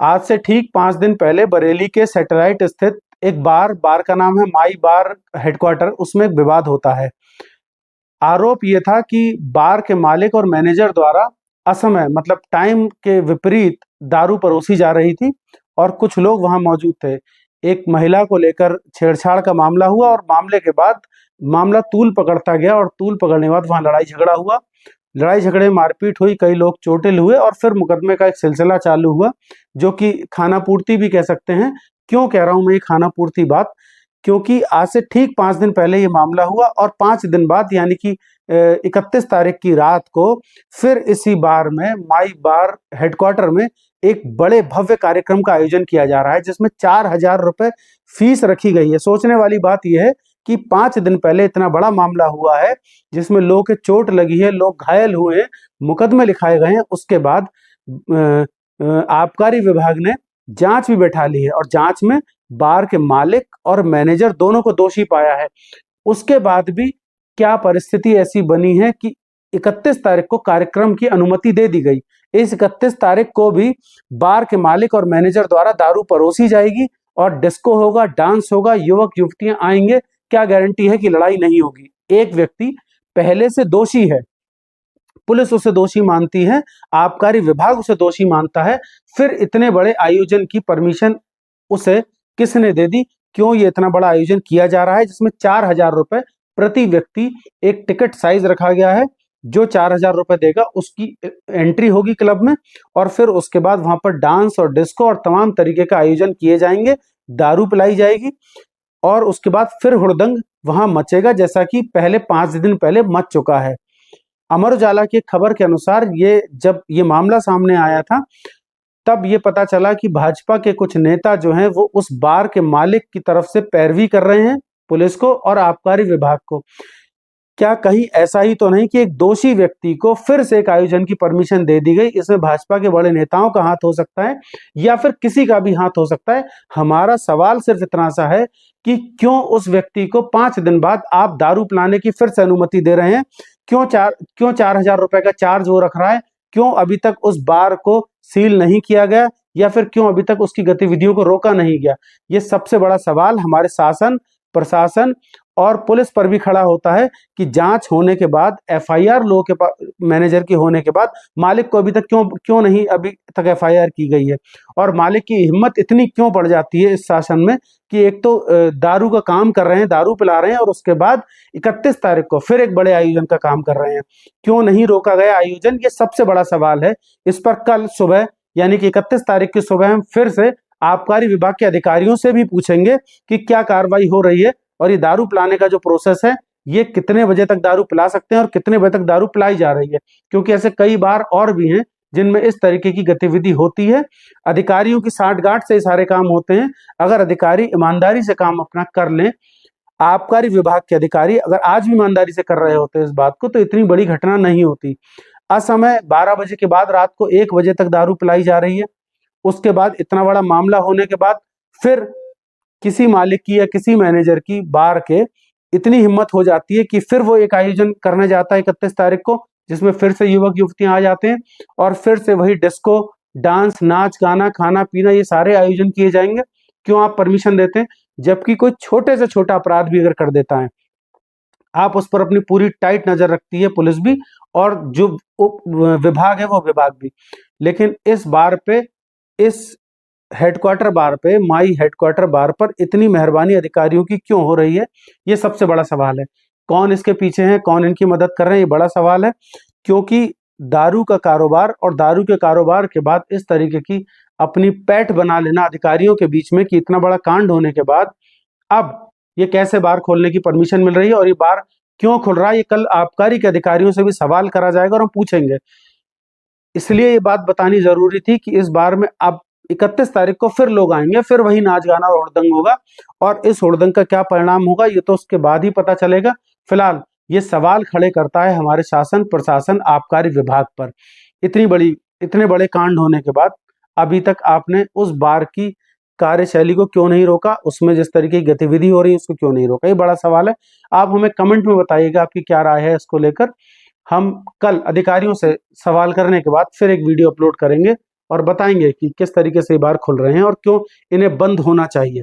आज से ठीक 5 दिन पहले बरेली के सैटेलाइट स्थित एक बार का नाम है माई बार हेडक्वार्टर, उसमें एक विवाद होता है। आरोप ये था कि बार के मालिक और मैनेजर द्वारा असमय मतलब टाइम के विपरीत दारू परोसी जा रही थी और कुछ लोग वहां मौजूद थे। एक महिला को लेकर छेड़छाड़ का मामला हुआ और मामले के बाद मामला तूल पकड़ता गया और तूल पकड़ने के बाद वहां लड़ाई झगड़ा हुआ। लड़ाई झगड़े में मारपीट हुई, कई लोग चोटिल हुए और फिर मुकदमे का एक सिलसिला चालू हुआ, जो कि खाना पूर्ति भी कह सकते हैं। क्यों कह रहा हूं मैं ये खाना पूर्ति बात? क्योंकि आज से ठीक 5 दिन पहले ये मामला हुआ और 5 दिन बाद यानी कि 31 तारीख की रात को फिर इसी बार में माई बार हेडक्वार्टर में एक बड़े भव्य कार्यक्रम का आयोजन किया जा रहा है, जिसमें 4,000 रुपए फीस रखी गई है। सोचने वाली बात यह है कि 5 दिन पहले इतना बड़ा मामला हुआ है जिसमें लोगों के चोट लगी है, लोग घायल हुए हैं, मुकदमे लिखाए गए हैं। उसके बाद आबकारी विभाग ने जांच भी बैठा ली है और जांच में बार के मालिक और मैनेजर दोनों को दोषी पाया है। उसके बाद भी क्या परिस्थिति ऐसी बनी है कि 31 तारीख को कार्यक्रम की अनुमति दे दी गई। इस 31 तारीख को भी बार के मालिक और मैनेजर द्वारा दारू परोसी जाएगी और डिस्को होगा, डांस होगा, युवक युवतियां आएंगे। क्या गारंटी है कि लड़ाई नहीं होगी? एक व्यक्ति पहले से दोषी है, पुलिस उसे दोषी मानती है, आबकारी विभाग उसे दोषी मानता है, फिर इतने बड़े आयोजन की परमिशन उसे किसने दे दी? क्यों ये इतना बड़ा आयोजन किया जा रहा है जिसमें 4,000 रुपए प्रति व्यक्ति एक टिकट साइज रखा गया है? जो 4,000 रुपए देगा उसकी एंट्री होगी क्लब में और फिर उसके बाद वहां पर डांस और डिस्को और तमाम तरीके का आयोजन किए जाएंगे, दारू पिलाई जाएगी और उसके बाद फिर हुड़दंग वहां मचेगा, जैसा कि पहले 5 दिन पहले मच चुका है। अमर उजाला की खबर के अनुसार जब ये मामला सामने आया था तब ये पता चला कि भाजपा के कुछ नेता जो हैं वो उस बार के मालिक की तरफ से पैरवी कर रहे हैं पुलिस को और आबकारी विभाग को। क्या कहीं ऐसा ही तो नहीं कि एक दोषी व्यक्ति को फिर से एक आयोजन की परमिशन दे दी गई? इसमें भाजपा के बड़े नेताओं का हाथ हो सकता है या फिर किसी का भी हाथ हो सकता है। हमारा सवाल सिर्फ इतना सा है कि क्यों उस व्यक्ति को 5 दिन बाद आप दारू पिलाने की फिर से अनुमति दे रहे हैं? क्यों 4,000 रुपए का चार्ज वो रख रहा है? क्यों अभी तक उस बार को सील नहीं किया गया या फिर क्यों अभी तक उसकी गतिविधियों को रोका नहीं गया? ये सबसे बड़ा सवाल हमारे शासन, प्रशासन और पुलिस पर भी खड़ा होता है कि जांच होने के बाद एफआईआर लोगों के पास मैनेजर की होने के बाद मालिक को अभी तक क्यों नहीं अभी तक एफआईआर की गई है? और मालिक की हिम्मत इतनी क्यों पड़ जाती है इस शासन में कि एक तो दारू का काम कर रहे हैं, दारू पिला रहे हैं और उसके बाद 31 तारीख को फिर एक बड़े आयोजन का काम कर रहे हैं। क्यों नहीं रोका गया आयोजन? ये सबसे बड़ा सवाल है। इस पर कल सुबह यानी कि 31 तारीख की सुबह हम फिर से आबकारी विभाग के अधिकारियों से भी पूछेंगे कि क्या कार्रवाई हो रही है और ये दारू पिलाने का जो प्रोसेस है ये कितने बजे तक दारू पिला सकते हैं और कितने बजे तक दारू पिलाई जा रही है, क्योंकि ऐसे कई बार और भी हैं जिनमें इस तरीके की गतिविधि होती है। अधिकारियों की साठगांठ से सारे काम होते हैं। अगर अधिकारी ईमानदारी से काम अपना कर लें, आबकारी विभाग के अधिकारी अगर आज भी ईमानदारी से कर रहे होते इस बात को, तो इतनी बड़ी घटना नहीं होती। असमय 12 बजे के बाद रात को 1 बजे तक दारू पिलाई जा रही है। उसके बाद इतना बड़ा मामला होने के बाद फिर किसी मालिक की या किसी मैनेजर की बार के इतनी हिम्मत हो जाती है कि फिर वो एक आयोजन करने जाता है 31 तारीख को, जिसमें फिर से युवक युवतियां आ जाते हैं और फिर से वही डिस्को, डांस, नाच गाना, खाना पीना ये सारे आयोजन किए जाएंगे। क्यों आप परमिशन देते हैं? जबकि कोई छोटे से छोटा अपराध भी अगर कर देता है, आप उस पर अपनी पूरी टाइट नजर रखती है पुलिस भी और जो विभाग है वो विभाग भी। लेकिन इस बार पे, इस हेडक्वार्टर बार पे, माई हेडक्वार्टर बार पर इतनी मेहरबानी अधिकारियों की क्यों हो रही है? ये सबसे बड़ा सवाल है। कौन इसके पीछे है, कौन इनकी मदद कर रहे हैं, ये बड़ा सवाल है। क्योंकि दारू का कारोबार और दारू के कारोबार के बाद इस तरीके की अपनी पैठ बना लेना अधिकारियों के बीच में कि इतना बड़ा कांड होने के बाद अब ये कैसे बार खोलने की परमिशन मिल रही है और ये बार क्यों खुल रहा है, ये कल आबकारी के अधिकारियों से भी सवाल करा जाएगा और हम पूछेंगे। इसलिए ये बात बतानी जरूरी थी कि इस बार में अब 31 तारीख को फिर लोग आएंगे, फिर वही नाच गाना और हुड़दंग होगा और इस हुड़दंग का क्या परिणाम होगा ये तो उसके बाद ही पता चलेगा। फिलहाल ये सवाल खड़े करता है हमारे शासन, प्रशासन, आबकारी विभाग पर। इतने बड़े कांड होने के बाद अभी तक आपने उस बार की कार्यशैली को क्यों नहीं रोका? उसमें जिस तरीके की गतिविधि हो रही है उसको क्यों नहीं रोका? ये बड़ा सवाल है। आप हमें कमेंट में बताइएगा आपकी क्या राय है इसको लेकर। हम कल अधिकारियों से सवाल करने के बाद फिर एक वीडियो अपलोड करेंगे और बताएंगे कि किस तरीके से ये बार खुल रहे हैं और क्यों इन्हें बंद होना चाहिए।